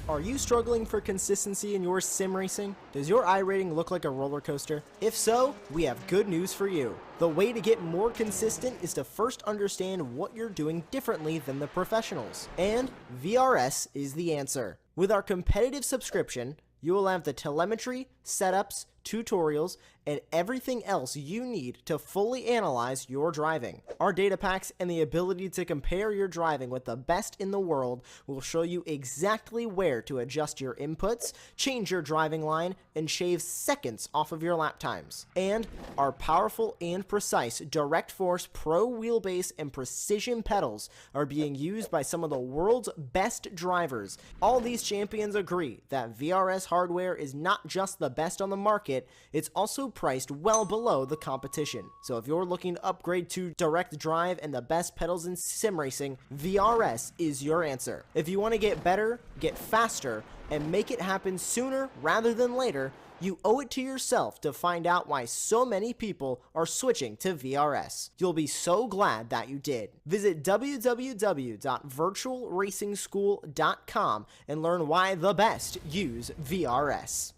Are you struggling for consistency in your sim racing? Does your iRating look like a roller coaster? If so, we have good news for you. The way to get more consistent is to first understand what you're doing differently than the professionals. And VRS is the answer. With our competitive subscription, you will have the telemetry, setups, tutorials, and everything else you need to fully analyze your driving. Our data packs and the ability to compare your driving with the best in the world will show you exactly where to adjust your inputs, change your driving line, and shave seconds off of your lap times. And our powerful and precise Direct Force Pro wheelbase and precision pedals are being used by some of the world's best drivers. All these champions agree that VRS hardware is not just the best on the market, it's also priced well below the competition. So if you're looking to upgrade to direct drive and the best pedals in sim racing, VRS is your answer. If you want to get better, get faster, and make it happen sooner rather than later, you owe it to yourself to find out why so many people are switching to VRS. You'll be so glad that you did. Visit www.virtualracingschool.com and learn why the best use VRS.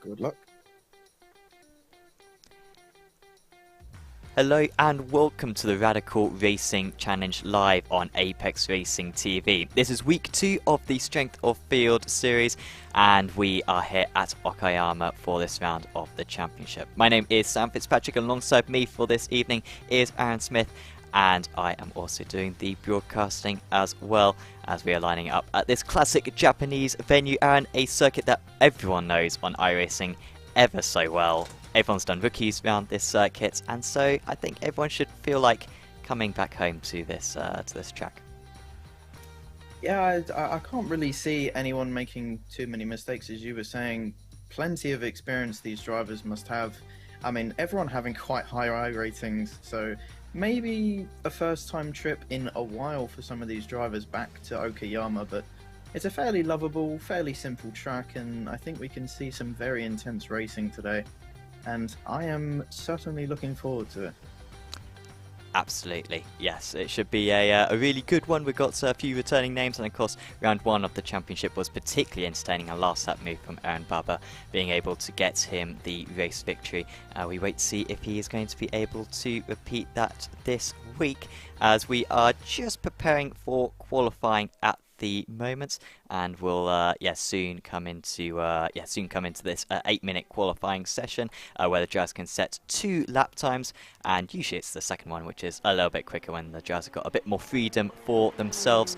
Good luck. Hello and welcome to the Radical Racing Challenge live on Apex Racing TV. This is week 2 of the Strength of Field series and we are here at Okayama for this round of the championship. My name is Sam Fitzpatrick and alongside me for this evening is Aaron Smith, and I am also doing the broadcasting as well as we are lining up at this classic Japanese venue, Aaron, a circuit that everyone knows on iRacing ever so well. Everyone's done rookies around this circuit, and so I think everyone should feel like coming back home to this track. Yeah, I can't really see anyone making too many mistakes, as you were saying. Plenty of experience these drivers must have. I mean, everyone having quite high ratings, so maybe a first-time trip in a while for some of these drivers back to Okayama, but it's a fairly lovable, fairly simple track, and I think we can see some very intense racing today. And I am certainly looking forward to it. Absolutely, yes. It should be a really good one. We've got a few returning names, and of course, round 1 of the championship was particularly entertaining. A last lap move from Aaron Baba, being able to get him the race victory. We wait to see if he is going to be able to repeat that this week, as we are just preparing for qualifying at the moment, and we'll soon come into this 8-minute qualifying session where the drivers can set 2 lap times, and usually it's the second one which is a little bit quicker when the drivers have got a bit more freedom for themselves,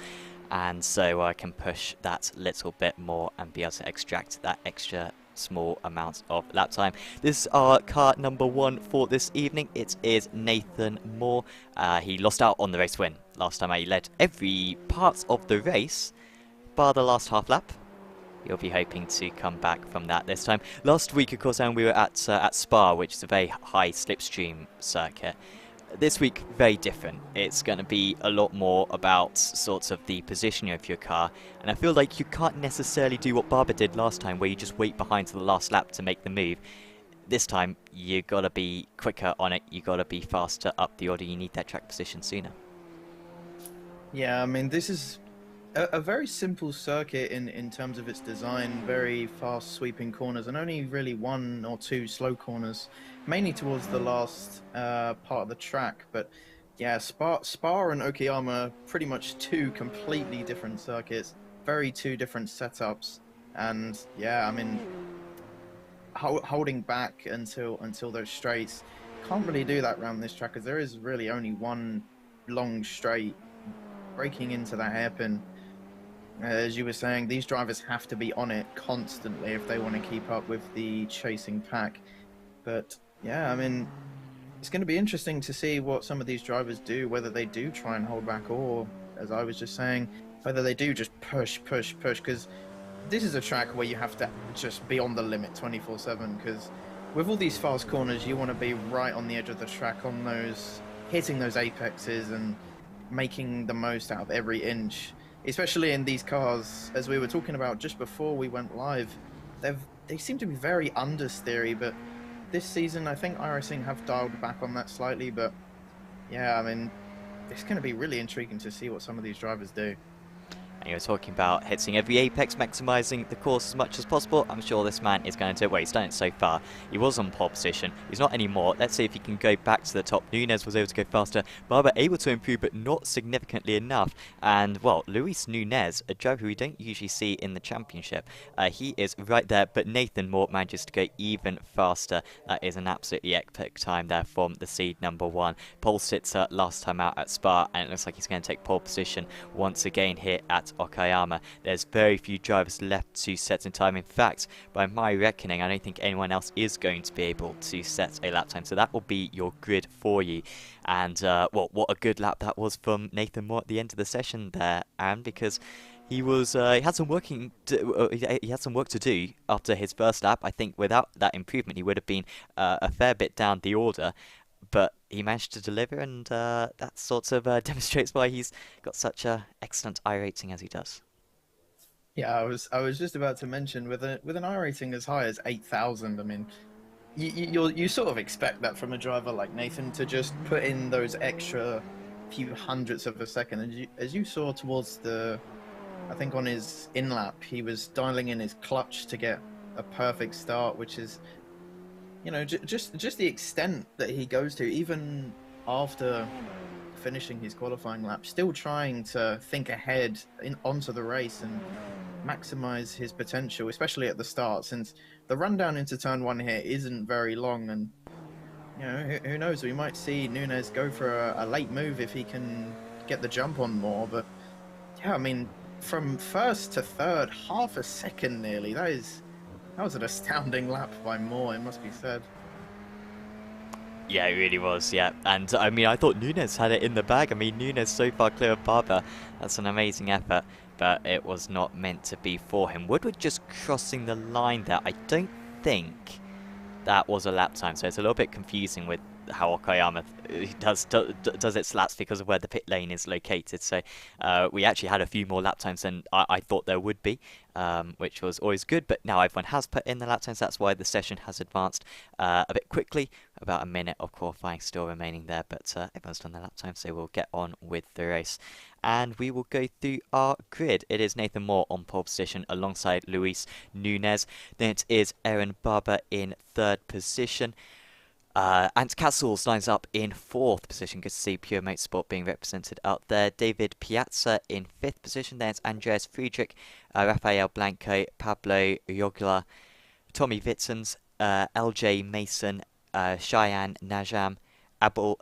and so I can push that little bit more and be able to extract that extra small amount of lap time. This is our car number 1 for this evening. It is Nathan Moore. He lost out on the race win last time. He led every part of the race bar the last half lap. You'll be hoping to come back from that this time. Last week, of course, and we were at Spa, which is a very high slipstream circuit. This week, very different. It's going to be a lot more about sorts of the positioning of your car, and I feel like you can't necessarily do what Barber did last time, where you just wait behind to the last lap to make the move. This time, you got to be quicker on it, you got to be faster up the order, you need that track position sooner. Yeah, I mean, this is a very simple circuit in terms of its design, very fast sweeping corners, and only really 1 or 2 slow corners, mainly towards the last part of the track. But yeah, Spa and Okayama are pretty much 2 completely different circuits, very 2 different setups, and yeah, I mean, holding back until those straights, can't really do that around this track, because there is really only 1 long straight. Breaking into that hairpin, As you were saying, these drivers have to be on it constantly if they want to keep up with the chasing pack. But yeah, I mean, it's going to be interesting to see what some of these drivers do, whether they do try and hold back, or, as I was just saying, whether they do just push, because this is a track where you have to just be on the limit 24/7, because with all these fast corners, you want to be right on the edge of the track, on those, hitting those apexes and making the most out of every inch. Especially in these cars, as we were talking about just before we went live, they seem to be very understeery, but this season I think iRacing have dialed back on that slightly. But yeah, I mean, it's going to be really intriguing to see what some of these drivers do. And you're talking about hitting every apex, maximising the course as much as possible. I'm sure this man is going to, well, he's done it so far. He was on pole position. He's not anymore. Let's see if he can go back to the top. Nunes was able to go faster. Barber able to improve, but not significantly enough. And, well, Luis Nunes, a driver we don't usually see in the championship, he is right there. But Nathan Moore manages to go even faster. That is an absolutely epic time there from the seed number 1. Pole sitter last time out at Spa, and it looks like he's going to take pole position once again here at Okayama. There's very few drivers left to set in time. In fact, by my reckoning, I don't think anyone else is going to be able to set a lap time. So that will be your grid for you. And well, what a good lap that was from Nathan Moore at the end of the session there, and because he was he had some work to do after his first lap. I think without that improvement, he would have been a fair bit down the order. But he managed to deliver, and that sort of demonstrates why he's got such a excellent iRating as he does. Yeah, I was just about to mention, with an iRating as high as 8,000. I mean, you sort of expect that from a driver like Nathan, to just put in those extra few hundredths of a second. And as you saw towards I think on his in-lap, he was dialing in his clutch to get a perfect start, which is, you know, just the extent that he goes to, even after finishing his qualifying lap, still trying to think ahead onto the race and maximize his potential, especially at the start, since the rundown into turn 1 here isn't very long. And, you know, who knows, we might see Nunes go for a late move if he can get the jump on more. But yeah, I mean, from first to third, half a second nearly, that was an astounding lap by Moore, it must be said. Yeah, it really was, yeah. And, I mean, I thought Nunes had it in the bag. I mean, Nunes so far clear of Barber. That's an amazing effort, but it was not meant to be for him. Woodward just crossing the line there. I don't think that was a lap time, so it's a little bit confusing with how Okayama does its laps because of where the pit lane is located. So we actually had a few more lap times than I thought there would be, which was always good. But now everyone has put in the lap times. That's why the session has advanced a bit quickly. About a minute of qualifying still remaining there, but everyone's done their lap time, so we'll get on with the race. And we will go through our grid. It is Nathan Moore on pole position alongside Luis Nunes. Then it is Aaron Barber in 3rd position. Ant Castles lines up in 4th position. Good to see Pure Motorsport being represented out there. David Piazza in 5th position. Then it's Andreas Friedrich, Rafael Blanco, Pablo Yogla, Tommy Vitsens, LJ Mason, Cheyenne Najam, Abdul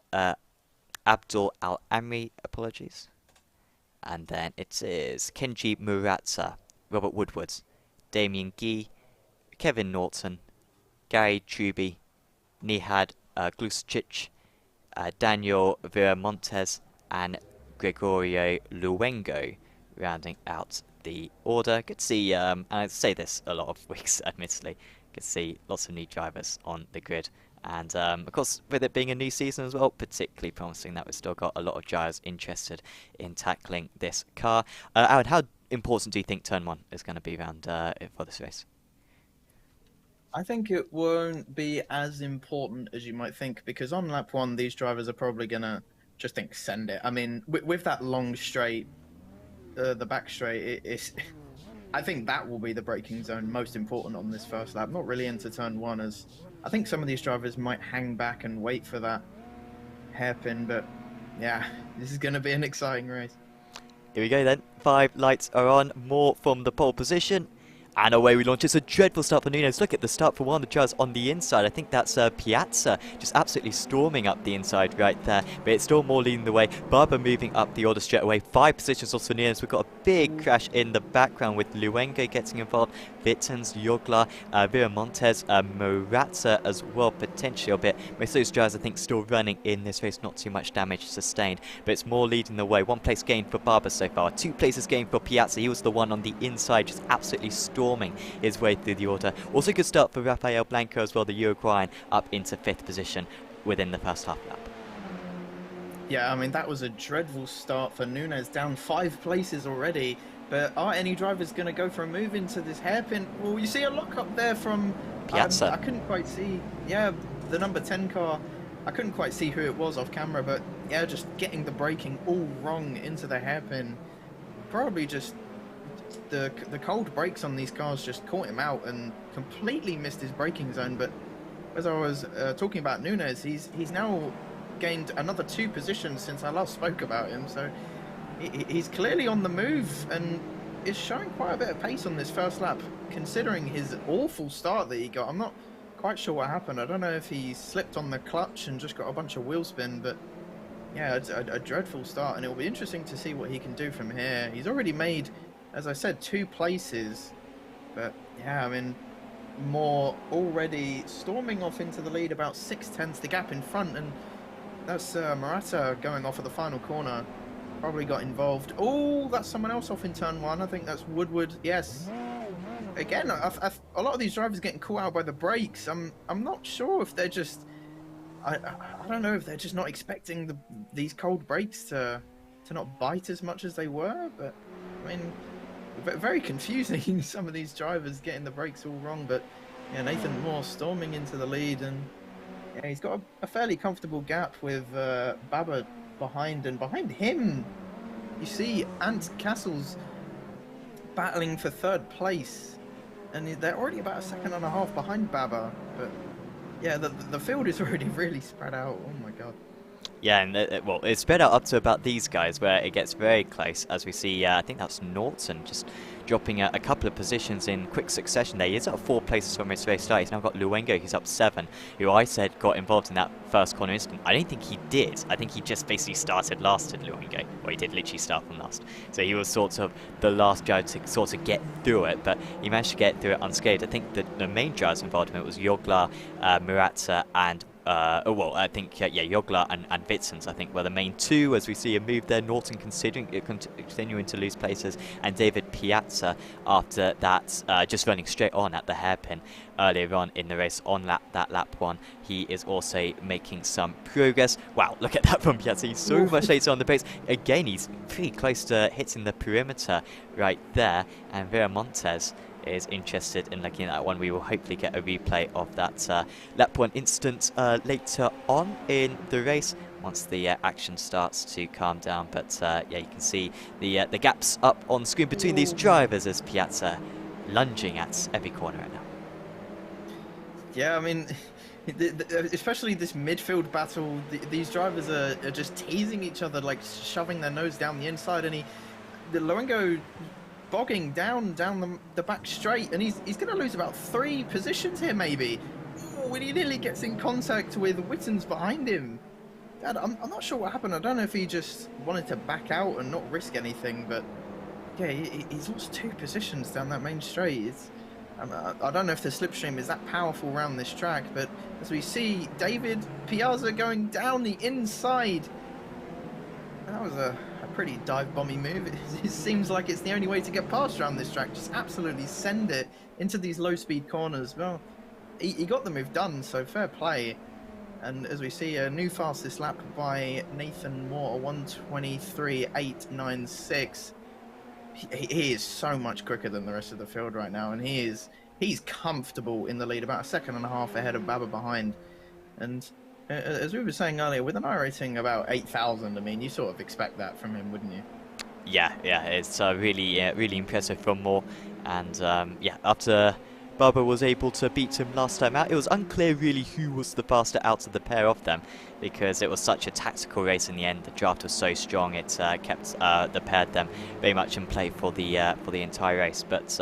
Al-Amri, apologies. And then it is Kenji Muratsa, Robert Woodward, Damien Guy, Kevin Norton, Gary Truby, Nihad Glusic, Daniel Viramontes, and Gregorio Luengo rounding out the order. Good to see, and I say this a lot of weeks, admittedly, good to see lots of new drivers on the grid. And of course, with it being a new season as well, particularly promising that we've still got a lot of drivers interested in tackling this car. Aaron, how important do you think turn 1 is going to be around for this race? I think it won't be as important as you might think, because on lap 1, these drivers are probably going to just think, send it. I mean, with that long straight, the back straight, I think that will be the braking zone most important on this first lap, not really into turn 1, as I think some of these drivers might hang back and wait for that hairpin. But yeah, this is going to be an exciting race. Here we go then. 5 lights are on. More from the pole position. And away we launch. It's a dreadful start for Nunes. Look at the start for one of the drivers on the inside. I think that's Piazza just absolutely storming up the inside right there. But it's still more leading the way. Barber moving up the order straight away. 5 positions also for Nunes. We've got a big crash in the background with Luengo getting involved. Vitens, Joglar, Viramontes, Morata as well, potentially a bit. Most of those drivers I think still running in this race. Not too much damage sustained. But it's more leading the way. 1 place gained for Barber so far. 2 places gained for Piazza. He was the one on the inside just absolutely storming his way through the order. Also good start for Rafael Blanco as well, the Uruguayan, up into 5th position within the first half lap. Yeah, I mean, that was a dreadful start for Nunes, down 5 places already. But are any drivers going to go for a move into this hairpin? Well, you see a lock up there from Piazza. I couldn't quite see. Yeah, the number 10 car. I couldn't quite see who it was off camera, but yeah, just getting the braking all wrong into the hairpin. Probably just the cold brakes on these cars just caught him out and completely missed his braking zone. But as I was talking about Nunes, he's now gained another 2 positions since I last spoke about him. So he's clearly on the move and is showing quite a bit of pace on this first lap, considering his awful start that he got. I'm not quite sure what happened. I don't know if he slipped on the clutch and just got a bunch of wheel spin, but yeah, it's a dreadful start, and it'll be interesting to see what he can do from here. He's already made, as I said, 2 places, but yeah, I mean, more already storming off into the lead, about 6/10 the gap in front, and that's Morata going off at the final corner. Probably got involved. Oh, that's someone else off in turn 1. I think that's Woodward. Yes. Again, a lot of these drivers getting caught out by the brakes. I'm not sure if they're just. I don't know if they're just not expecting these cold brakes to not bite as much as they were. But I mean, very confusing. Some of these drivers getting the brakes all wrong. But yeah, Nathan Moore storming into the lead, and yeah, he's got a fairly comfortable gap with Baba behind, and behind him you see Ant Castles battling for 3rd place, and they're already about 1.5 seconds behind Baba. But yeah, the field is already really spread out. Oh my god. Yeah, and well, it's spread out up to about these guys where it gets very close, as we see, I think that's Norton just dropping a couple of positions in quick succession there. He's up 4 places from his race start. He's now got Luengo, who's up 7, who I said got involved in that first corner incident. I don't think he did. I think he just basically started last at Luengo, or he did literally start from last. So he was sort of the last guy to sort of get through it, but he managed to get through it unscathed. I think that the main drivers involved in it was Joglar, Morata, and I think Joglar and Vitsens, I think, were the main 2, as we see a move there. Norton continuing to lose places, and David Piazza after that just running straight on at the hairpin earlier on in the race on that lap 1. He is also making some progress. Wow, look at that from Piazza. He's so much later on the pace. Again, he's pretty close to hitting the perimeter right there, and Viramontes is interested in looking at that one. We will hopefully get a replay of that lap 1 incident later on in the race once the action starts to calm down. But yeah, you can see the gaps up on screen between these drivers as Piazza lunging at every corner right now. Yeah, I mean, especially this midfield battle, these drivers are just teasing each other, like shoving their nose down the inside, and the Luengo bogging down the back straight, and he's going to lose about 3 positions here maybe. When he nearly gets in contact with Wittens behind him. Dad, I'm not sure what happened. I don't know if he just wanted to back out and not risk anything, but yeah, he's lost 2 positions down that main straight. I don't know if the slipstream is that powerful around this track, but as we see David Piazza going down the inside, that was a pretty dive-bomby move. It seems like it's the only way to get past around this track. Just absolutely send it into these low-speed corners. Well, he got the move done, so fair play. And as we see, a new fastest lap by Nathan Moore, 1:23.896. He is so much quicker than the rest of the field right now, and he's comfortable in the lead, about 1.5 seconds ahead of Baba behind. And as we were saying earlier, with an iRacing about 8,000, I mean, you sort of expect that from him, wouldn't you? Yeah, it's really impressive from Moore. And yeah, after Baba was able to beat him last time out, it was unclear really who was the faster out of the pair of them, because it was such a tactical race in the end. The draft was so strong, it kept the pair of them very much in play for the entire race. But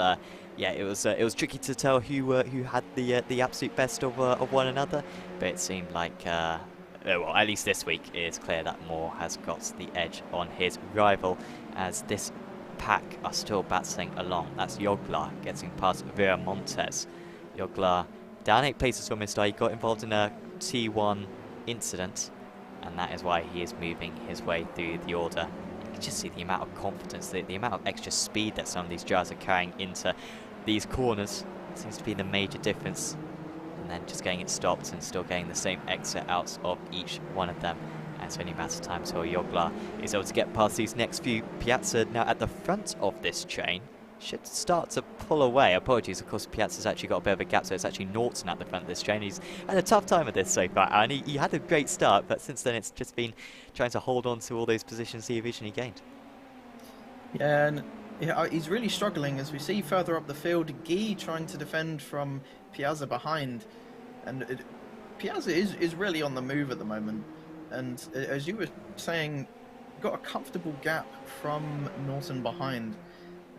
yeah, it was tricky to tell who had the absolute best of one another, but it seemed like well, at least this week it is clear that Moore has got the edge on his rival, as this pack are still battling along. That's Yogla getting past Vera Montes. Yogla down 8 places from his start. He got involved in a T1 incident, and that is why he is moving his way through the order. You can just see the amount of confidence, the amount of extra speed that some of these drivers are carrying into these corners. Seems to be the major difference. And then just getting it stopped and still getting the same exit outs of each one of them. And it's only a matter of time until Yogla is able to get past these next few. Piazza now at the front of this train should start to pull away. Apologies, of course, Piazza's actually got a bit of a gap, so it's actually Norton at the front of this train. He's had a tough time with this so far, and he had a great start, but since then it's just been trying to hold on to all those positions he originally gained. Yeah, and he's really struggling, as we see further up the field. Guy trying to defend from Piazza behind, and Piazza is really on the move at the moment. And as you were saying, got a comfortable gap from Norton behind.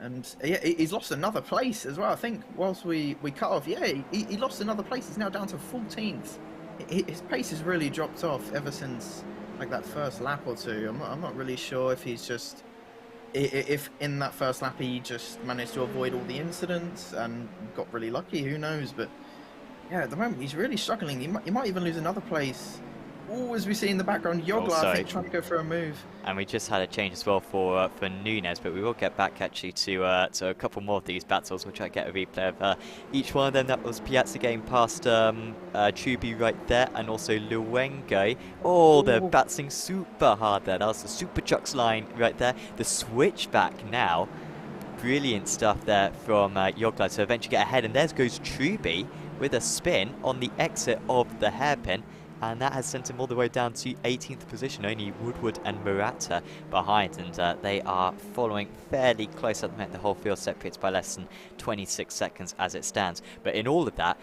And yeah, he's lost another place as well. I think whilst we cut off, yeah, he lost another place. He's now down to 14th. His pace has really dropped off ever since like that first lap or two. I'm not really sure if he's just, if in that first lap he just managed to avoid all the incidents and got really lucky. Who knows? But yeah, at the moment he's really struggling. He might even lose another place. Oh, as we see in the background, Yogla, I think, trying to go for a move. And we just had a change as well for Nunes, but we will get back actually to a couple more of these battles. We'll try to get a replay of each one of them. That was Piazza getting past Truby right there, and also Luengo. Oh, they're battling super hard there. That was the Super Chucks line right there. The switchback now. Brilliant stuff there from Yogla to eventually get ahead, and there goes Truby with a spin on the exit of the hairpin. And that has sent him all the way down to 18th position, only Woodward and Murata behind, and they are following fairly close at the moment. The whole field separates by less than 26 seconds as it stands. But in all of that,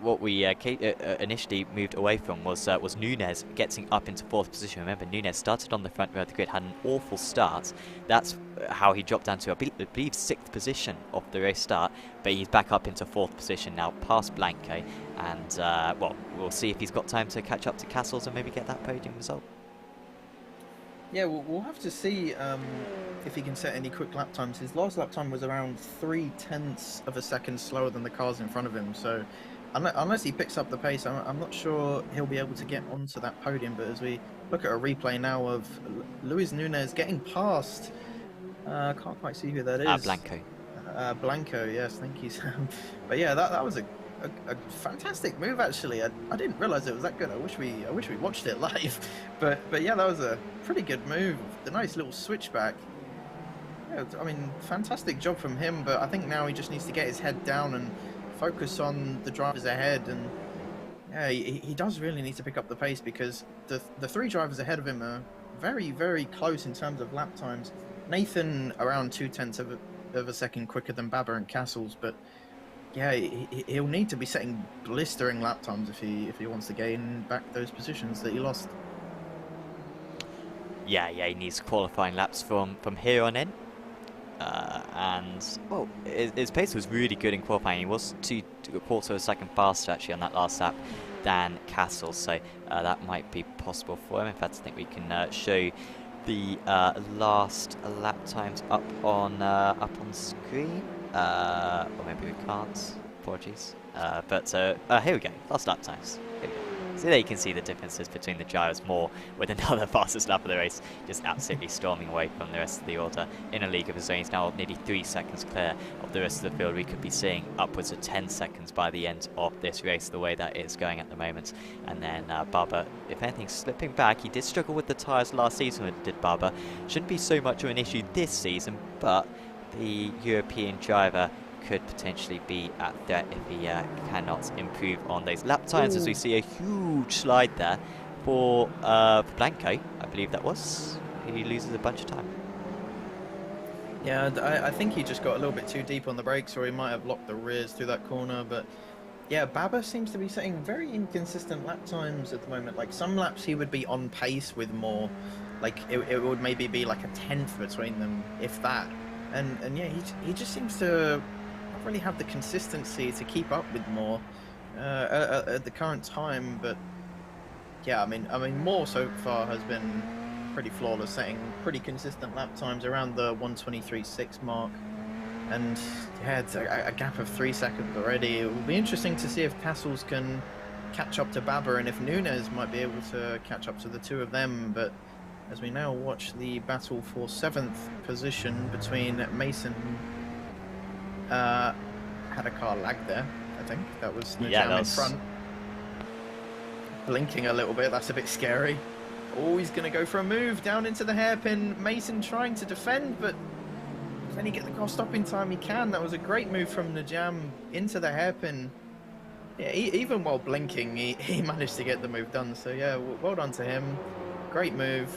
what we initially moved away from was Nunes getting up into 4th position. Remember, Nunes started on the front row of the grid, had an awful start. That's how he dropped down to, I believe, 6th position of the race start, but he's back up into 4th position now, past Blanco. And, well, we'll see if he's got time to catch up to Castles and maybe get that podium result. Yeah, we'll have to see if he can set any quick lap times. His last lap time was around 0.3 of a second slower than the cars in front of him. So unless he picks up the pace, I'm not sure he'll be able to get onto that podium. But as we look at a replay now of Luis Nunes getting past, can't quite see who that is. Blanco. Blanco, yes, thank you, Sam. But yeah, that was a fantastic move, actually. I didn't realize it was that good. I wish we watched it live. But yeah, that was a pretty good move. The nice little switchback. Yeah, I mean, fantastic job from him. But I think now he just needs to get his head down and focus on the drivers ahead. And yeah, he does really need to pick up the pace, because the 3 drivers ahead of him are very, very close in terms of lap times. Nathan around 0.2 of a second quicker than Baba and Castles, but yeah, he'll need to be setting blistering lap times if he wants to gain back those positions that he lost. Yeah, he needs qualifying laps from here on in. And, well, his pace was really good in qualifying. He was 2/4 of a second faster, actually, on that last lap than Castles, so that might be possible for him. In fact, I think we can show the last lap times up on screen. Or maybe we can't. Apologies. But here we go. Last lap times. Here we go. So there you can see the differences between the drivers. More with another fastest lap of the race, just absolutely storming away from the rest of the order. In a league of his own, he's now nearly 3 seconds clear of the rest of the field. We could be seeing upwards of 10 seconds by the end of this race, the way that it's going at the moment. And then Baba, if anything, slipping back. He did struggle with the tyres last season, did Baba. Shouldn't be so much of an issue this season, but the European driver could potentially be at threat if he cannot improve on those lap times. As we see a huge slide there for Blanco, I believe that was. He loses a bunch of time. Yeah, I think he just got a little bit too deep on the brakes, or he might have locked the rears through that corner. But yeah, Baba seems to be setting very inconsistent lap times at the moment. Like, some laps he would be on pace with more, like it would maybe be like a 10th between them, if that. And yeah, he just seems to not really have the consistency to keep up with Moore at the current time. But yeah, I mean, Moore so far has been pretty flawless, setting pretty consistent lap times around the 1:23.6 mark. And yeah, it's a gap of 3 seconds already. It will be interesting to see if Castles can catch up to Baba, and if Nunes might be able to catch up to the two of them. But as we now watch the battle for 7th position between Mason, had a car lag there, I think. That was Najam in front. Blinking a little bit, that's a bit scary. Oh, he's going to go for a move down into the hairpin. Mason trying to defend, but can he get the car stop in time? He can. That was a great move from Najam into the hairpin. Yeah, even while blinking, he managed to get the move done. So yeah, well done to him. Great move.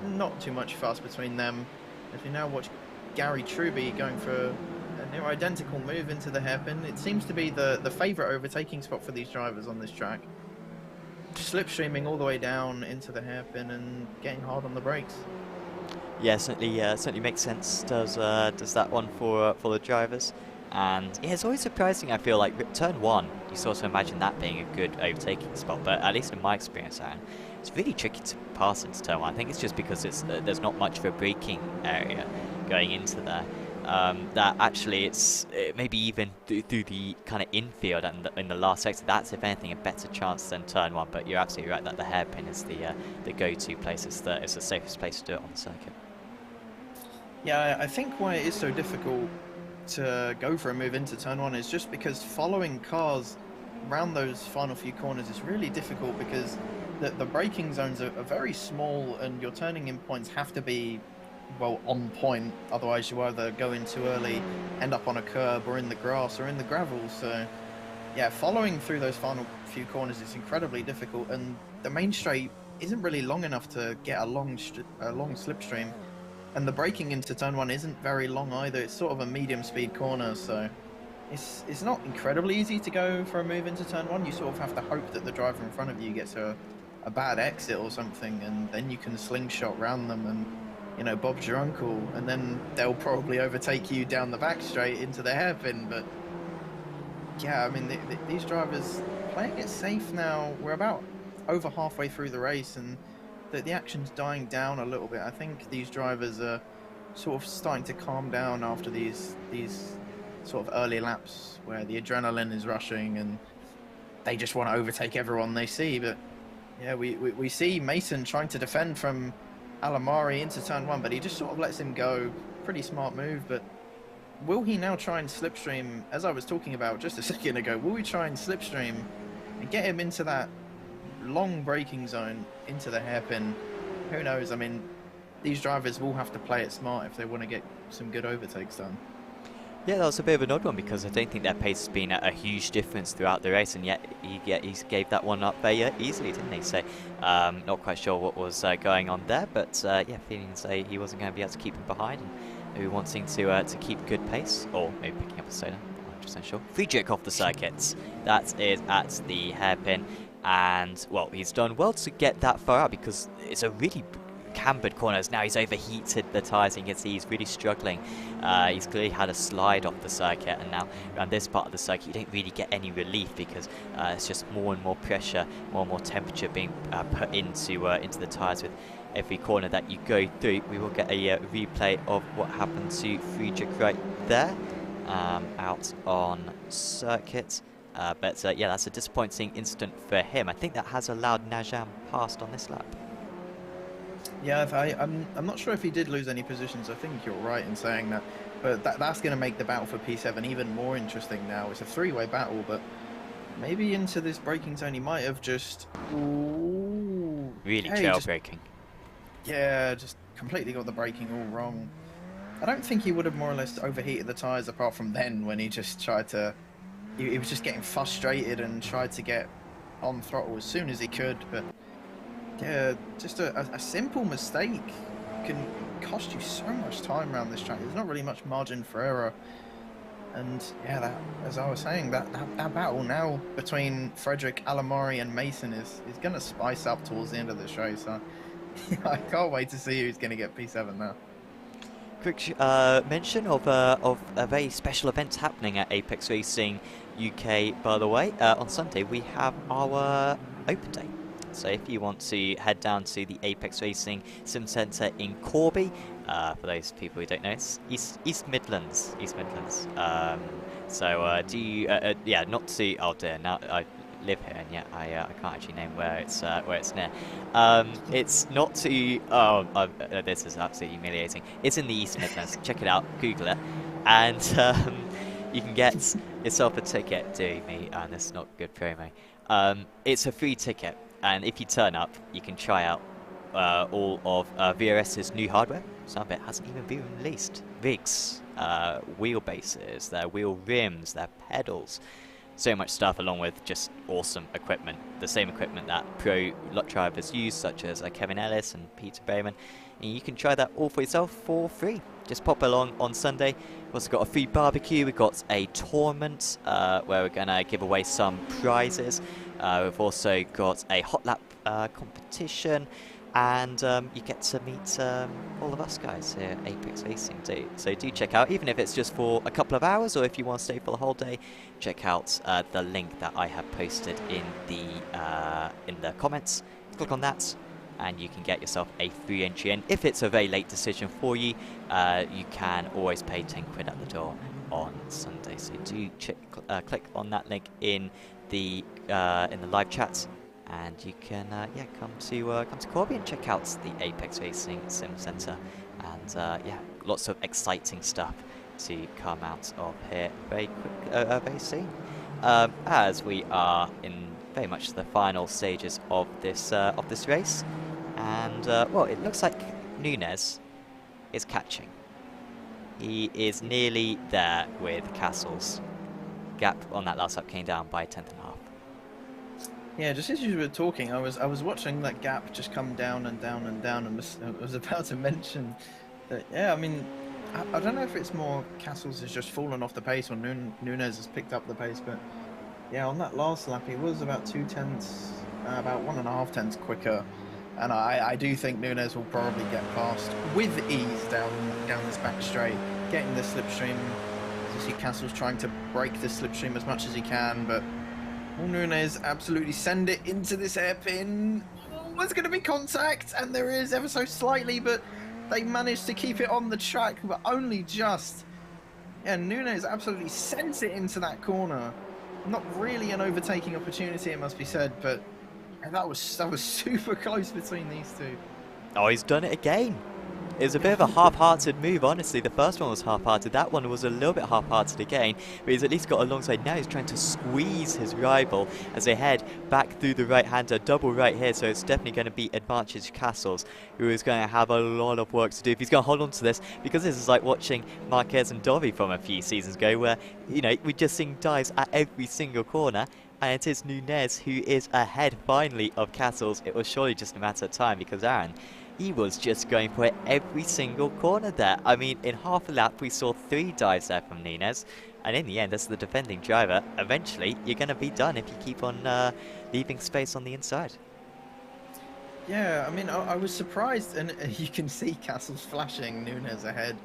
Not too much fuss between them. As we now watch Gary Truby going for a near identical move into the hairpin. It seems to be the favourite overtaking spot for these drivers on this track. Slipstreaming all the way down into the hairpin and getting hard on the brakes. Yeah, certainly makes sense. Does that one for the drivers. And yeah, it's always surprising, I feel like, turn 1, you sort of imagine that being a good overtaking spot, but at least in my experience, Aaron, it's really tricky to pass into turn 1. I think it's just because there's not much of a braking area going into there. That actually it's maybe even through the kind of infield and in the last sector, that's if anything a better chance than turn 1, but you're absolutely right that the hairpin is the go-to place. It's the safest place to do it on the circuit. Yeah, I think why it is so difficult to go for a move into turn 1 is just because following cars around those final few corners is really difficult, because the braking zones are very small and your turning in points have to be, well, on point. Otherwise you either go in too early, end up on a curb, or in the grass or in the gravel. So yeah, following through those final few corners is incredibly difficult, and the main straight isn't really long enough to get a long slipstream. And the braking into turn 1 isn't very long either. It's sort of a medium speed corner, so it's not incredibly easy to go for a move into turn 1. You sort of have to hope that the driver in front of you gets a bad exit or something, and then you can slingshot round them and, you know, Bob's your uncle, and then they'll probably overtake you down the back straight into the hairpin. But yeah, I mean, these drivers playing it safe now. We're about over halfway through the race, and the action's dying down a little bit. I think these drivers are sort of starting to calm down after these sort of early laps where the adrenaline is rushing and they just want to overtake everyone they see. But yeah, we see Mason trying to defend from Alamari into turn 1, but he just sort of lets him go. Pretty smart move. But will he now try and slipstream, as I was talking about just a second ago, will we try and slipstream and get him into that long braking zone into the hairpin? Who knows? I mean, these drivers will have to play it smart if they want to get some good overtakes done. Yeah, that was a bit of an odd one, because I don't think their pace has been a huge difference throughout the race, and yet he gave that one up very easily, didn't he? So not quite sure what was going on there, but yeah, feeling as though he wasn't going to be able to keep him behind, and maybe wanting to keep good pace, or maybe picking up a soda. I'm not 100% sure. Friedrich off the circuit. That is at the hairpin. And well, he's done well to get that far out, because it's a really cambered corner. Now he's overheated the tyres, and you can see he's really struggling. He's clearly had a slide off the circuit, and now around this part of the circuit you don't really get any relief, because it's just more and more pressure, more and more temperature being put into the tyres with every corner that you go through. We will get a replay of what happened to Friedrich right there, out on circuit. But yeah, that's a disappointing incident for him. I think that has allowed Najam past on this lap. Yeah, I'm not sure if he did lose any positions. I think you're right in saying that. But that's going to make the battle for P7 even more interesting now. It's a three-way battle, but maybe into this braking zone he might have just... Ooh, really jailbreaking. Yeah, just completely got the braking all wrong. I don't think he would have more or less overheated the tyres apart from then, when he just tried to... He was just getting frustrated and tried to get on throttle as soon as he could. But yeah, just a simple mistake can cost you so much time around this track. There's not really much margin for error. And yeah, that, as I was saying, that battle now between Frederick, Alamari and Mason is going to spice up towards the end of the show. So I can't wait to see who's going to get P7 now. quick mention of a very special event happening at Apex Racing UK, by the way. On Sunday, we have our open day. So if you want to head down to the Apex Racing Sim Centre in Corby, for those people who don't know, it's East Midlands. So do you, yeah, not to, oh dear, now I live here and yet I can't actually name where it's near. It's not to, this is absolutely humiliating. It's in the East Midlands. Check it out, Google it, and you can get yourself a ticket. Dear me, and this is not good promo. It's a free ticket, and if you turn up, you can try out all of VRS's new hardware. Some of it hasn't even been released. Rigs, wheelbases, their wheel rims, their pedals. So much stuff, along with just awesome equipment. The same equipment that pro lot drivers use, such as Kevin Ellis and Peter Bayman. And you can try that all for yourself for free. Just pop along on Sunday. We've also got a free barbecue. We've got a tournament where we're going to give away some prizes. We've also got a hot lap competition. And you get to meet all of us guys here at Apex Racing too. So do check out, even if it's just for a couple of hours, or if you want to stay for the whole day, check out the link that I have posted in the comments. Click on that, and you can get yourself a free entry in. If it's a very late decision for you, you can always pay 10 quid at the door on Sunday. So do click on that link in the live chat. And you can come to Corby and check out the Apex Racing Sim Centre, and lots of exciting stuff to come out of here very soon. As we are in very much the final stages of this race, and well, it looks like Nunes is catching. He is nearly there with Castles. Gap on that last lap came down by 1/10.5. Yeah, just as you were talking, I was watching that gap just come down and down and down, and was about to mention that. Yeah, I mean, I don't know if it's more Castles has just fallen off the pace or Nunes has picked up the pace, but yeah, on that last lap he was about 2/10, about 1.5 tenths quicker, and I do think Nunes will probably get past with ease down this back straight, getting the slipstream. You see Castles trying to break the slipstream as much as he can, but Nunes absolutely send it into this hairpin. Oh, there's going to be contact, and there is ever so slightly, but they managed to keep it on the track, but only just. Yeah, Nunes absolutely sends it into that corner. Not really an overtaking opportunity, it must be said, but that was super close between these two. Oh, he's done it again. It was a bit of a half-hearted move, honestly. The first one was half-hearted. That one was a little bit half-hearted again, but he's at least got alongside. Now he's trying to squeeze his rival as they head back through the right-hander. Double right here, so it's definitely going to be advantage Castles, who is going to have a lot of work to do if he's going to hold on to this, because this is like watching Marquez and Dovi from a few seasons ago, where, you know, we're just seeing dives at every single corner. And it is Nunes who is ahead finally of Castles. It was surely just a matter of time, because Aaron, he was just going for it every single corner there. I mean, in half a lap, we saw 3 dives there from Nunes. And in the end, as the defending driver, eventually, you're going to be done if you keep on leaving space on the inside. Yeah, I mean, I was surprised, and you can see Castles flashing Nunes ahead.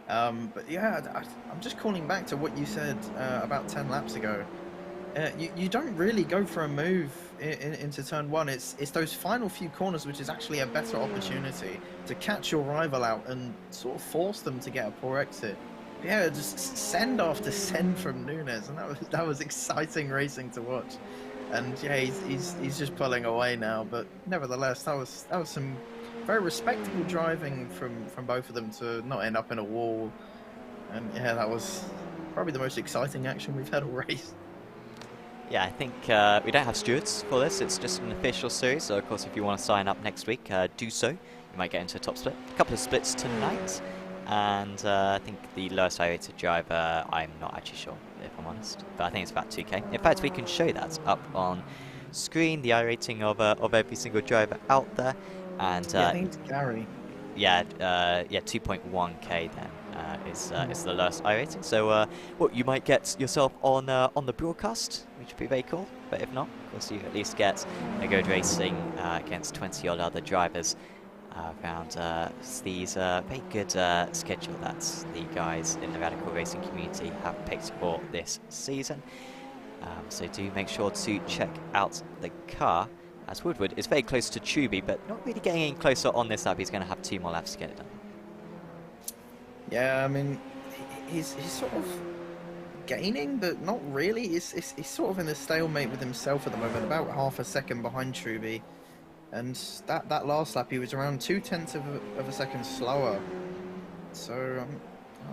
But yeah, I'm just calling back to what you said about 10 laps ago. You don't really go for a move into turn 1. It's those final few corners which is actually a better opportunity to catch your rival out and sort of force them to get a poor exit. Yeah, just send after send from Nunes, and that was exciting racing to watch. And yeah, he's just pulling away now, but nevertheless, that was some very respectable driving from both of them to not end up in a wall. And yeah, that was probably the most exciting action we've had all race. Yeah, I think we don't have stewards for this. It's just an official series. So, of course, if you want to sign up next week, do so. You might get into a top split. A couple of splits tonight. And I think the lowest I-rated driver, I'm not actually sure, if I'm honest. But I think it's about 2K. In fact, we can show that up on screen, the I-rating of every single driver out there. And yeah, I think it's Gary. Yeah, 2.1K then. Is the lowest I-rating. So well, you might get yourself on the broadcast, which would be very cool. But if not, of course, you at least get a good racing against 20 odd other drivers around these very good schedule that the guys in the Radical Racing community have picked for this season. So do make sure to check out the car, as Woodward is very close to Truby, but not really getting any closer on this lap. He's going to have 2 more laps to get it done. Yeah, I mean, he's sort of gaining, but not really. He's sort of in a stalemate with himself at the moment, about half a second behind Truby. And that last lap, he was around 0.2 of a second slower. So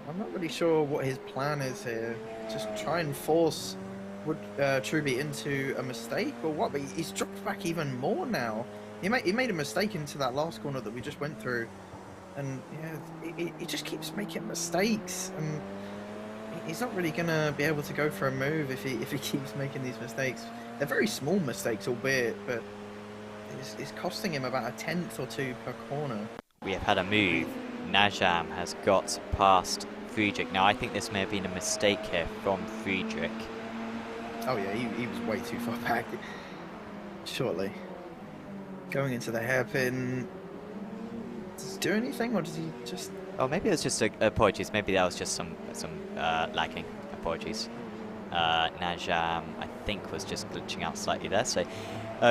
I'm not really sure what his plan is here. Just try and force Truby into a mistake or what? But he's dropped back even more now. He made a mistake into that last corner that we just went through, and yeah, he just keeps making mistakes, and he's not really gonna be able to go for a move if he keeps making these mistakes. They're very small mistakes, albeit, but it's costing him about 1/10 or 2 per corner. We have had a move. Najam has got past Friedrich. Now I think this may have been a mistake here from Friedrich. Oh yeah, he was way too far back. Shortly. Going into the hairpin. Does he do anything, or does he just... Oh, maybe it was just apologies. Maybe that was just some lagging. Apologies. Najam, I think, was just glitching out slightly there, so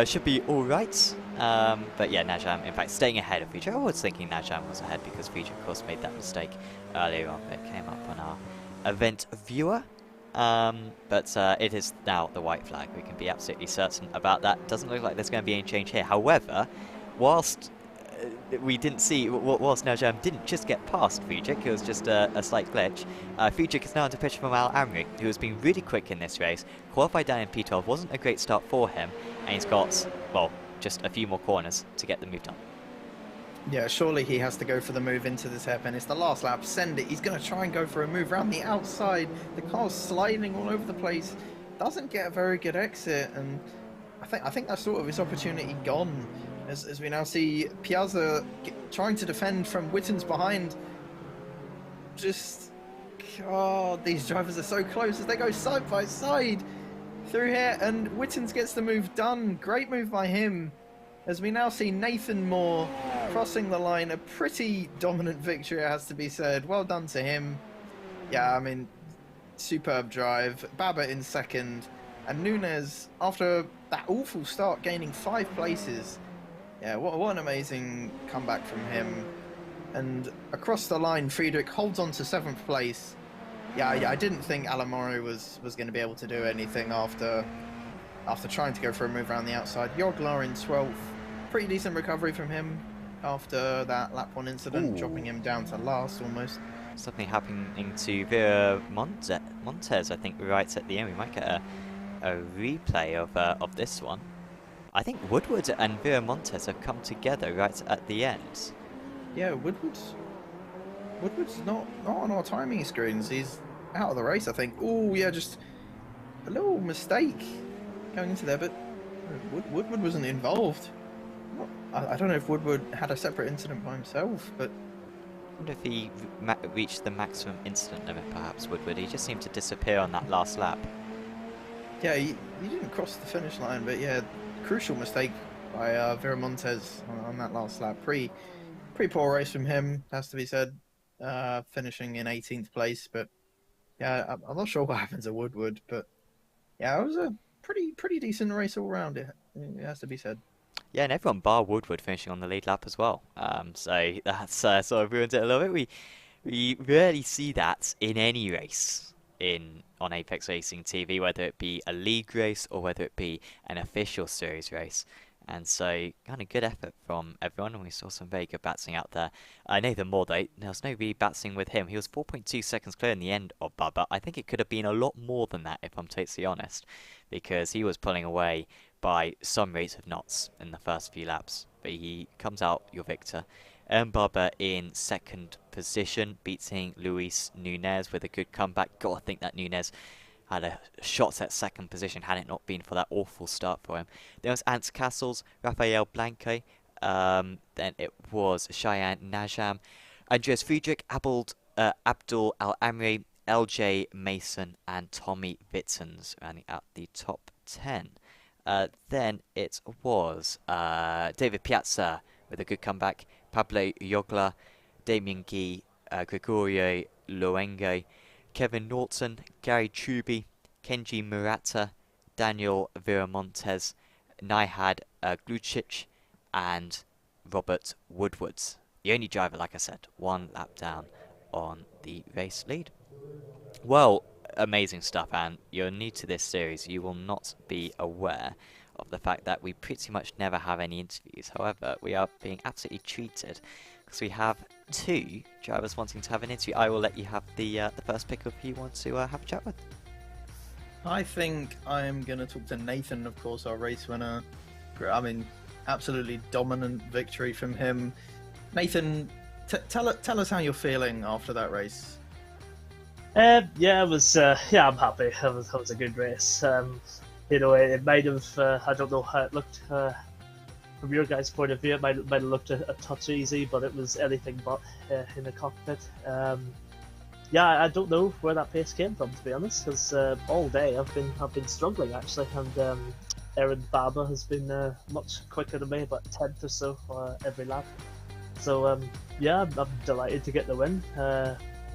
should be all right. But yeah, Najam, in fact, staying ahead of Friedrich. I was thinking Najam was ahead because Friedrich, of course, made that mistake earlier on. It came up on our event viewer. But it is now the white flag. We can be absolutely certain about that. Doesn't look like there's going to be any change here. However, whilst we didn't see, whilst Najam didn't just get past Friedrich, it was just a slight glitch. Friedrich is now under pressure from Al Amri, who has been really quick in this race. Qualified down in P12 wasn't a great start for him, and he's got, well, just a few more corners to get the move done. Yeah, surely he has to go for the move into this hairpin. It's the last lap. Send it. He's going to try and go for a move around the outside. The car's sliding all over the place. Doesn't get a very good exit, and I think that's sort of his opportunity gone. As we now see Piazza trying to defend from Witten's behind. Just, God, these drivers are so close as they go side by side through here, and Wittens gets the move done. Great move by him. As we now see Nathan Moore crossing the line, a pretty dominant victory, it has to be said. Well done to him. Yeah, I mean, superb drive. Baba in second, and Nunes, after that awful start, gaining 5 places. Yeah, what an amazing comeback from him. And across the line, Friedrich holds on to 7th place. Yeah, I didn't think Alamori was going to be able to do anything after trying to go for a move around the outside. Joglar in 12th. Pretty decent recovery from him after that lap 1 incident, dropping him down to last almost. Something happening to Vera Montez, I think, right at the end. We might get a replay of this one. I think Woodward and Vera Montez have come together right at the end. Yeah, Woodward's not on our timing screens. He's out of the race, I think. Oh, yeah, just a little mistake going into there, but Woodward wasn't involved. I don't know if Woodward had a separate incident by himself, but... I wonder if he reached the maximum incident limit, perhaps, Woodward. He just seemed to disappear on that last lap. Yeah, he didn't cross the finish line, but yeah, crucial mistake by Vera Montez on that last lap. Pretty poor race from him, has to be said, finishing in 18th place, but yeah, I'm not sure what happened to Woodward, but yeah, it was a pretty decent race all round, it has to be said. Yeah, and everyone bar Woodward finishing on the lead lap as well. So that's sort of ruined it a little bit. We rarely see that in any race on Apex Racing TV, whether it be a league race or whether it be an official series race. And so, kind of good effort from everyone, and we saw some very good batsing out there. Nathan Moore, though, there was no re-batsing with him. He was 4.2 seconds clear in the end of Bubba. I think it could have been a lot more than that, if I'm totally honest, because he was pulling away by some rate of knots in the first few laps. But he comes out your victor. Bubba in second position, beating Luis Nunez with a good comeback. God, I think that Nunez had a shot at second position had it not been for that awful start for him. There was Ants Castles, Rafael Blanco, then it was Cheyenne Najam, Andreas Friedrich, Abdul Al-Amri, LJ Mason, and Tommy Wittens rounding out the top 10. Then it was David Piazza with a good comeback, Pablo Yogla, Damien Guy, Gregorio Luengo, Kevin Norton, Gary Truby, Kenji Murata, Daniel Viramontes, Nihad Glucic, and Robert Woodwards. The only driver, like I said, 1 lap down on the race lead. Well, amazing stuff, and you're new to this series, you will not be aware of the fact that we pretty much never have any interviews. However, we are being absolutely treated because we have 2 drivers wanting to have an interview. I will let you have the first pick of who you want to have a chat with. I think I'm going to talk to Nathan, of course, our race winner. I mean, absolutely dominant victory from him. Nathan, tell us how you're feeling after that race. Yeah, it was. Yeah, I'm happy. It was a good race. You know, it might have. I don't know how it looked from your guys' point of view. It might have looked a touch easy, but it was anything but in the cockpit. Yeah, I don't know where that pace came from, to be honest, because all day I've been struggling actually, and Aaron Baba has been much quicker than me, about 10th or so every lap. So yeah, I'm delighted to get the win.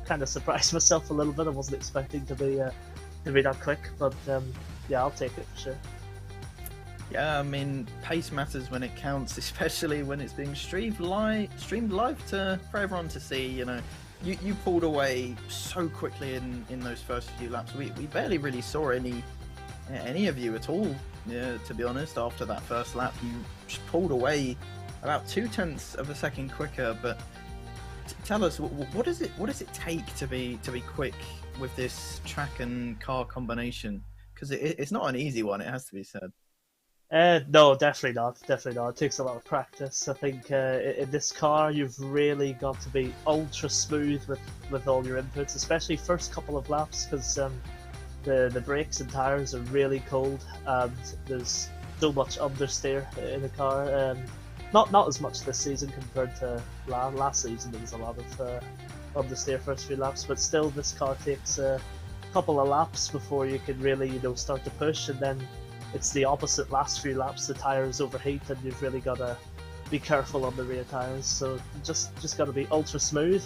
Kind of surprised myself a little bit. I wasn't expecting to be that quick, but yeah, I'll take it for sure. Yeah, I mean, pace matters when it counts, especially when it's being streamed live for everyone to see. You know, you pulled away so quickly in those first few laps. We barely really saw any of you at all. Yeah, to be honest, after that first lap, you just pulled away about 0.2 of a second quicker. But tell us, what does it take to be quick with this track and car combination? Because it's not an easy one, it has to be said. No, definitely not. Definitely not. It takes a lot of practice. I think in this car, you've really got to be ultra smooth with all your inputs, especially first couple of laps, because the brakes and tires are really cold, and there's so much understeer in the car. Not as much this season compared to last season. There was a lot of understeer first few laps, but still, this car takes a couple of laps before you can really, start to push, and then it's the opposite last few laps. The tires overheat, and you've really got to be careful on the rear tires. So just got to be ultra smooth.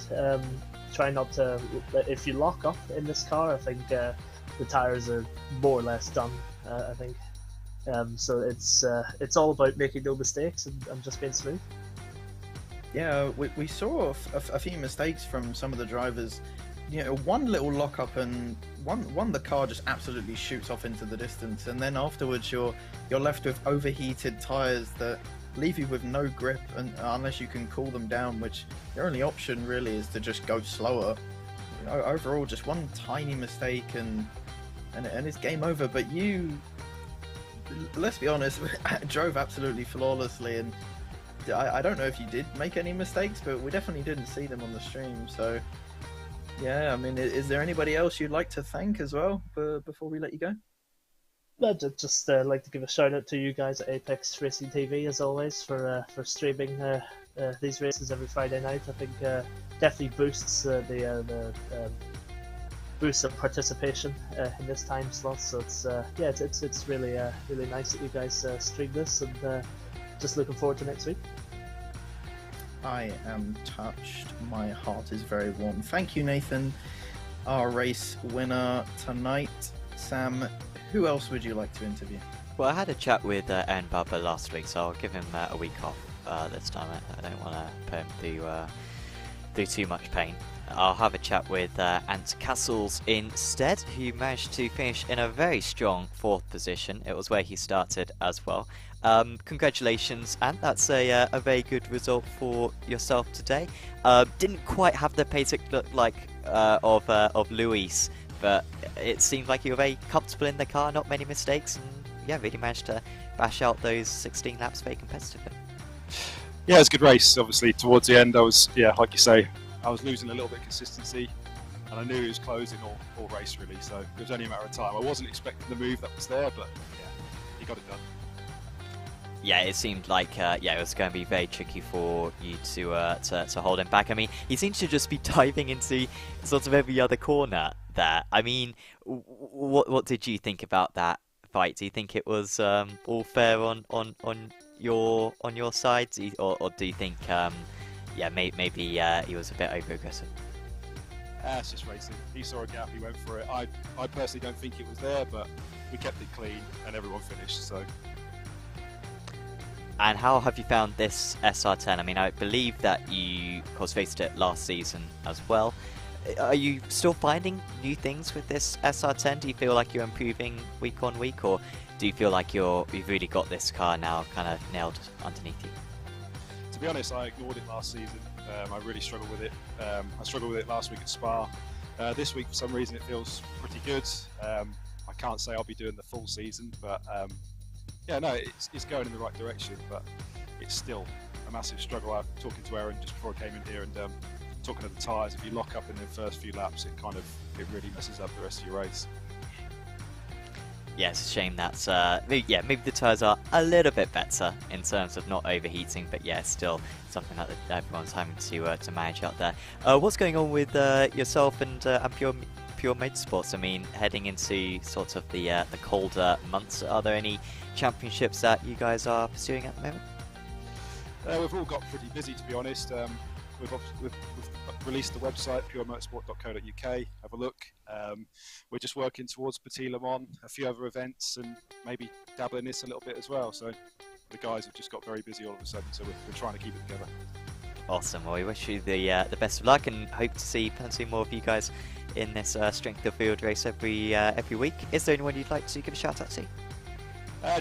Try not to. If you lock up in this car, I think the tires are more or less done. I think. So it's all about making no mistakes and just being smooth. Yeah, we saw a few mistakes from some of the drivers. You know, one little lockup and one the car just absolutely shoots off into the distance, and then afterwards you're left with overheated tires that leave you with no grip, and unless you can cool them down, which your only option really is to just go slower. You know, overall, just one tiny mistake and it's game over. But you, let's be honest, drove absolutely flawlessly, and I don't know if you did make any mistakes, but we definitely didn't see them on the stream. So yeah, I mean, is there anybody else you'd like to thank as well before we let you go? I'd just like to give a shout out to you guys at Apex Racing TV, as always, for streaming these races every Friday night. I think definitely boosts the boosts of participation in this time slot. So it's it's really really nice that you guys stream this, and just looking forward to next week. I am touched. My heart is very warm. Thank you, Nathan, our race winner tonight. Sam, who else would you like to interview? Well, I had a chat with Aaron Baba last week, so I'll give him a week off this time. I don't want to put him through too much pain. I'll have a chat with Ant Castles instead, who managed to finish in a very strong 4th position. It was where he started as well. Congratulations, Ant. That's a very good result for yourself today. Didn't quite have the pace it looked like of Luis, but it seemed like you were very comfortable in the car, not many mistakes, and yeah, really managed to bash out those 16 laps very competitively. Yeah, it was a good race. Obviously, towards the end, I was, like you say, I was losing a little bit of consistency, and I knew it was closing all race really, so it was only a matter of time. I wasn't expecting the move that was there, but yeah, he got it done. Yeah, it seemed like it was going to be very tricky for you to hold him back. I mean, he seems to just be diving into sort of every other corner there. I mean, what did you think about that fight? Do you think it was all fair on your side, or do you think yeah, maybe he was a bit over aggressive. It's just racing. He saw a gap, he went for it. I personally don't think it was there, but we kept it clean and everyone finished. So. And how have you found this SR10? I mean, I believe that you, of course, faced it last season as well. Are you still finding new things with this SR10? Do you feel like you're improving week on week, or do you feel like you've really got this car now kind of nailed underneath you? To be honest, I ignored it last season. I really struggled with it. I struggled with it last week at Spa. This week, for some reason, it feels pretty good. I can't say I'll be doing the full season, but yeah, no, it's going in the right direction, but it's still a massive struggle. I was talking to Aaron just before I came in here, and talking of the tyres, if you lock up in the first few laps, it really messes up the rest of your race. Yeah, it's a shame that maybe the tyres are a little bit better in terms of not overheating, but yeah, still something that everyone's having to manage out there. What's going on with yourself and Pure Motorsports? I mean, heading into sort of the colder months, are there any championships that you guys are pursuing at the moment? We've all got pretty busy, to be honest. We've released the website puremotorsport.co.uk. Have a look. We're just working towards Petit Le Mans, a few other events, and maybe dabbling this a little bit as well. So the guys have just got very busy all of a sudden. So we're trying to keep it together. Awesome. Well, we wish you the best of luck, and hope to see plenty more of you guys in this strength of field race every week. Is there anyone you'd like to give a shout out to?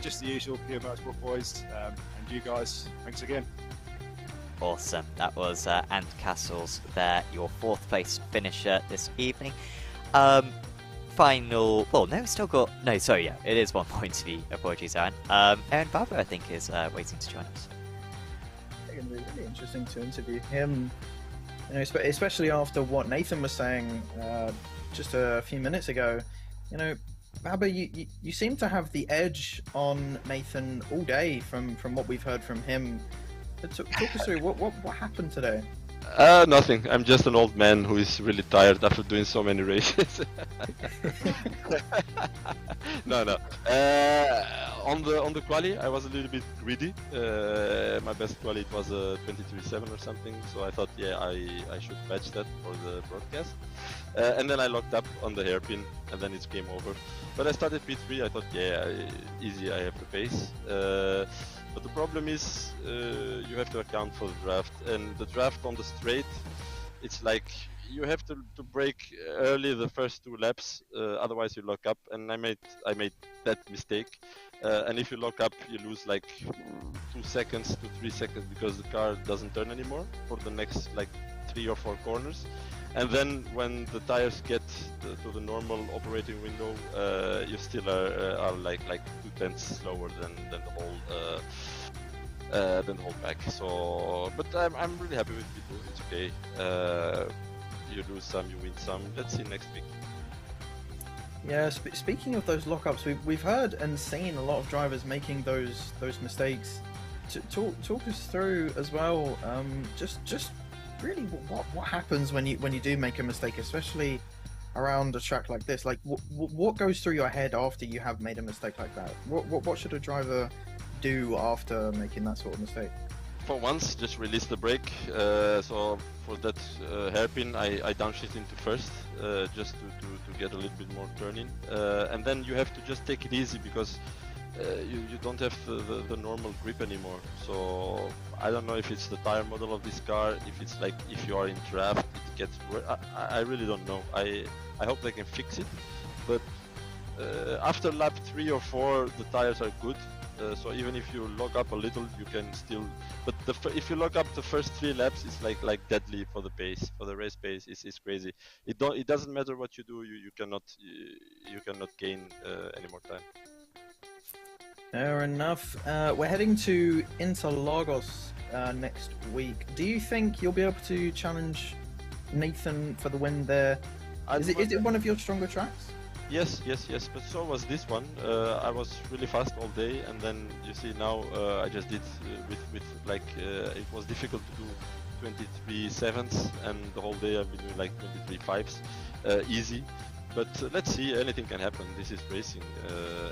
Just the usual Pure Motorsport boys, and you guys. Thanks again. Awesome. That was Ant Castles there, your 4th place finisher this evening. Final. Well, no, still got. No, sorry, yeah, it is 1 point to the. Apologies, Aaron. Aaron Barber, I think, is waiting to join us. It's going to be really interesting to interview him, you know, especially after what Nathan was saying just a few minutes ago. You know, Baba, you seem to have the edge on Nathan all day from what we've heard from him. Talk us through what happened today. Nothing. I'm just an old man who is really tired after doing so many races. No. On the quali, I was a little bit greedy. My best quali it was a 23.7 or something, so I thought, yeah, I should patch that for the broadcast. And then I locked up on the hairpin, and then it's game over. But I started P3. I thought, yeah, easy. I have the pace. But the problem is you have to account for the draft, and the draft on the straight, it's like you have to brake early the first 2 laps, otherwise you lock up. And I made that mistake. And if you lock up, you lose like 2 seconds to 3 seconds because the car doesn't turn anymore for the next like 3 or 4 corners. And then when the tires get to the normal operating window, you still are like 2/10 slower than the whole pack. So, but I'm really happy with people. It's okay. You lose some, you win some. Let's see next week. Yeah, speaking of those lockups, we've heard and seen a lot of drivers making those mistakes. Talk us through as well. Just really what happens when you do make a mistake, especially around a track like this? Like what goes through your head after you have made a mistake like that? What should a driver do after making that sort of mistake? For once, just release the brake. So for that hairpin, I downshift into first, just to get a little bit more turning. And then you have to just take it easy because you don't have the normal grip anymore. So I don't know if it's the tire model of this car, if it's like if you are in draft, it gets worse. I really don't know. I hope they can fix it. But after lap 3 or 4, the tires are good. So even if you lock up a little, you can still. But if you lock up the first 3 laps, it's like deadly for the pace, for the race pace. It's crazy. It doesn't matter what you do. You cannot gain any more time. Fair enough. We're heading to Interlagos next week. Do you think you'll be able to challenge Nathan for the win there? Is it one of your stronger tracks? Yes, but so was this one. I was really fast all day, and then you see now I just did with like it was difficult to do 23.7s, and the whole day I've been doing like 23.5s, easy. But let's see, anything can happen. This is racing.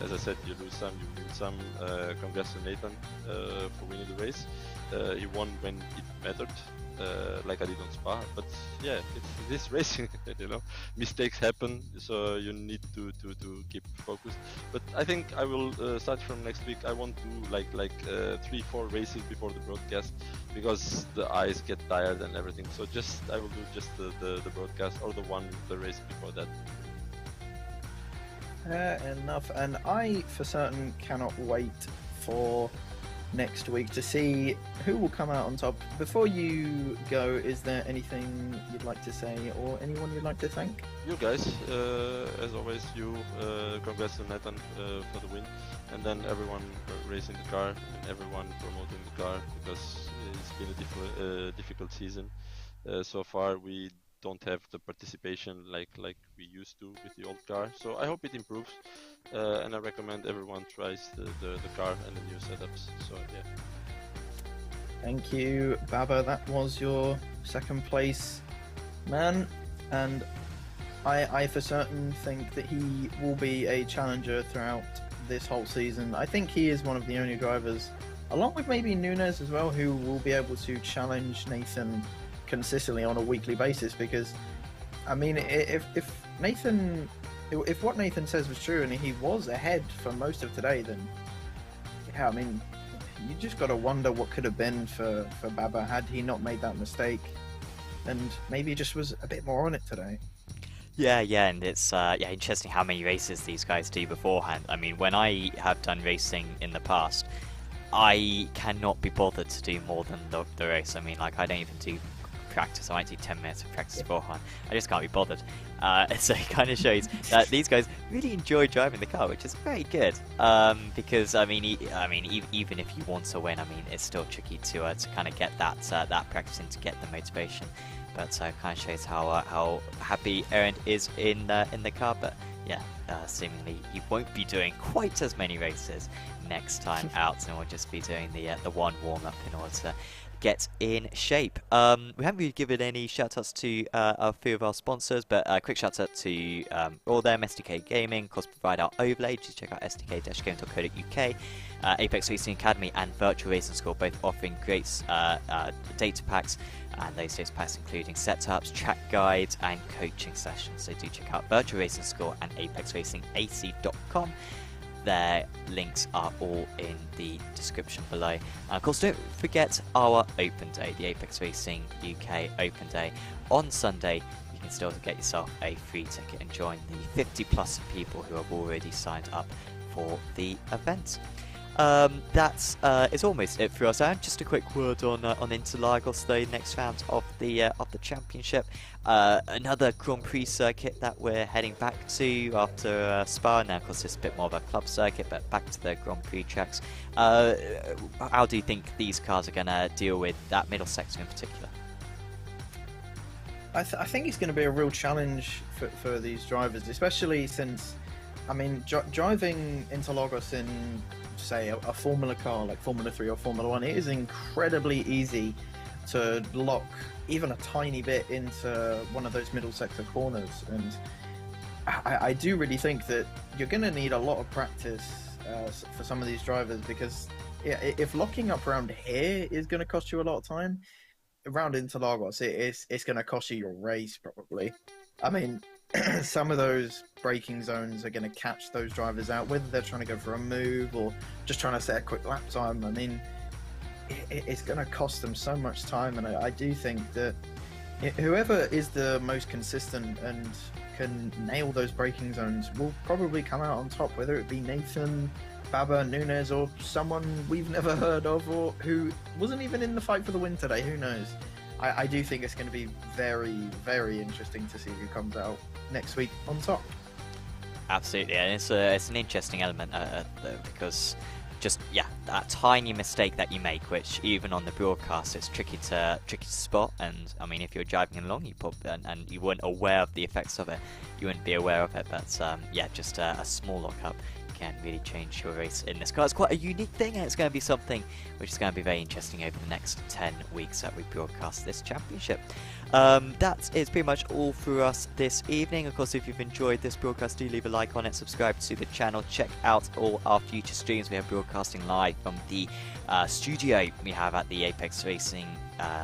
As I said, you lose some, you win some. Congrats to Nathan for winning the race. He won when it mattered. like I did on Spa. But yeah, it is racing, you know. Mistakes happen, so you need to keep focused. But I think I will start from next week. I want to like 3-4 races before the broadcast, because the eyes get tired and everything. So I will do just the broadcast, or the race before that. Enough. And I for certain cannot wait for next week to see who will come out on top. Before you go, is there anything you'd like to say, or anyone you'd like to thank? You guys, as always, congrats to Nathan for the win, and then everyone racing the car and everyone promoting the car, because it's been a difficult season so far. We don't have the participation like we used to with the old car, so I hope it improves, and I recommend everyone tries the car and the new setups. So yeah. Thank you, Baba. That was your second place, man, and I for certain think that he will be a challenger throughout this whole season. I think he is one of the only drivers, along with maybe Nunes as well, who will be able to challenge Nathan consistently on a weekly basis, because I mean, if what Nathan says was true and he was ahead for most of today, then yeah, I mean, you just got to wonder what could have been for Baba had he not made that mistake, and maybe he just was a bit more on it today. Yeah, and it's interesting how many races these guys do beforehand. I mean, when I have done racing in the past, I cannot be bothered to do more than the race. I mean, like, I don't even do practice. I might do 10 minutes of practice beforehand. I just can't be bothered. So it kind of shows that these guys really enjoy driving the car, which is very good. Because I mean, even if you want to win, I mean, it's still tricky to kind of get that practice in, to get the motivation. But it kind of shows how happy Aaron is in the car. But yeah, seemingly he won't be doing quite as many races next time out, and we'll just be doing the one warm up in order to get in shape. We haven't really given any shout outs to a few of our sponsors, but a quick shout out to all them, SDK Gaming, of course, provide our overlay. Just check out sdk-gaming.co.uk. Apex Racing Academy and Virtual Racing School, both offering great data packs, and those data packs including setups, track guides and coaching sessions. So do check out Virtual Racing School and apexracingac.com. Their links are all in the description below. And of course, don't forget our open day, the Apex Racing UK Open Day. On Sunday, you can still get yourself a free ticket and join the 50 plus people who have already signed up for the event. That is almost it for us. And just a quick word on Interlagos, the next round of the championship. Another Grand Prix circuit that we're heading back to after Spa. Now, of course, it's a bit more of a club circuit, but back to the Grand Prix tracks. How do you think these cars are going to deal with that middle sector in particular? I think it's going to be a real challenge for these drivers, especially since, I mean, driving Interlagos in, say, a Formula car like Formula 3 or Formula 1, it is incredibly easy to lock even a tiny bit into one of those middle sector corners, and I do really think that you're going to need a lot of practice for some of these drivers, because if locking up around here is going to cost you a lot of time, around Interlagos it's going to cost you your race probably. I mean, some of those braking zones are going to catch those drivers out, whether they're trying to go for a move or just trying to set a quick lap time. I mean, it's going to cost them so much time, and I do think that whoever is the most consistent and can nail those braking zones will probably come out on top, whether it be Nathan, Baba, Nunes, or someone we've never heard of, or who wasn't even in the fight for the win today. Who knows? I do think it's going to be very, very interesting to see who comes out next week on top. Absolutely, and it's an interesting element because just that tiny mistake that you make, which even on the broadcast it's tricky to spot. And I mean, if you're driving along, and you weren't aware of the effects of it, you wouldn't be aware of it. But just a small lock-up can really change your race in this car. It's quite a unique thing, and it's going to be something which is going to be very interesting over the next 10 weeks that we broadcast this championship. That is pretty much all for us this evening. Of course, if you've enjoyed this broadcast, do leave a like on it, subscribe to the channel, check out all our future streams. We are broadcasting live from the studio we have at the Apex Racing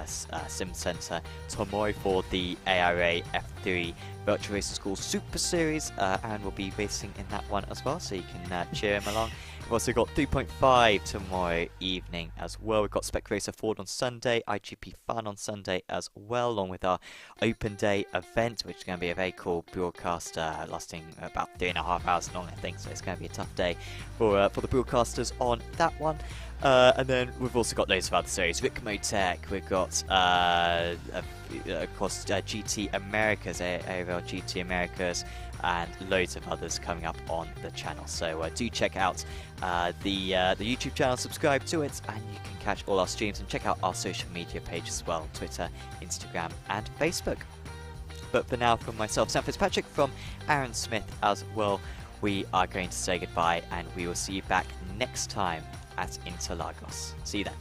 Sim Center tomorrow for the ARA F3 Virtual Racing School Super Series, and we'll be racing in that one as well, so you can cheer him along. We've also got 3.5 tomorrow evening as well. We've got Spec Racer Ford on Sunday, IGP Fun on Sunday as well, along with our Open Day event, which is going to be a very cool broadcast lasting about 3.5 hours long, I think, so it's going to be a tough day for the broadcasters on that one. And then we've also got loads of other series. Ricmo Tech, we've got, of course, GT Americas, ARL GT Americas, and loads of others coming up on the channel. So do check out the YouTube channel, subscribe to it, and you can catch all our streams and check out our social media page as well, Twitter, Instagram, and Facebook. But for now, from myself, Sam Fitzpatrick, from Aaron Smith as well, we are going to say goodbye, and we will see you back next time at Interlagos. See you then.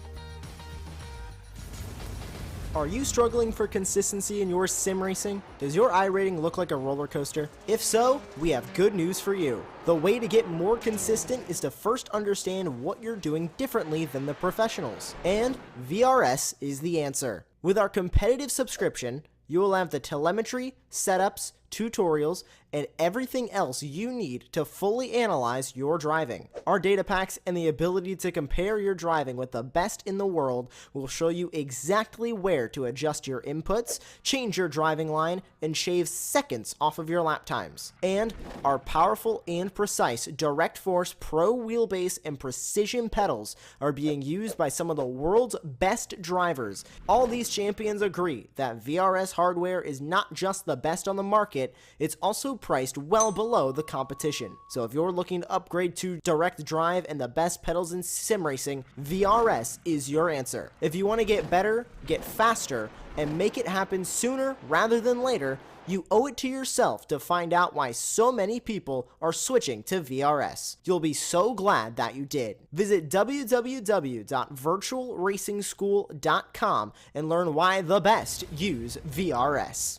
Are you struggling for consistency in your sim racing? Does your iRating look like a roller coaster? If so, we have good news for you. The way to get more consistent is to first understand what you're doing differently than the professionals. And VRS is the answer. With our competitive subscription, you will have the telemetry, setups, tutorials, and everything else you need to fully analyze your driving. Our data packs and the ability to compare your driving with the best in the world will show you exactly where to adjust your inputs, change your driving line, and shave seconds off of your lap times. And our powerful and precise Direct Force Pro wheelbase and precision pedals are being used by some of the world's best drivers. All these champions agree that VRS hardware is not just the best on the market, it's also priced well below the competition. So if you're looking to upgrade to direct drive and the best pedals in sim racing, VRS is your answer. If you want to get better, get faster, and make it happen sooner rather than later, you owe it to yourself to find out why so many people are switching to VRS. You'll be so glad that you did. Visit www.virtualracingschool.com and learn why the best use VRS.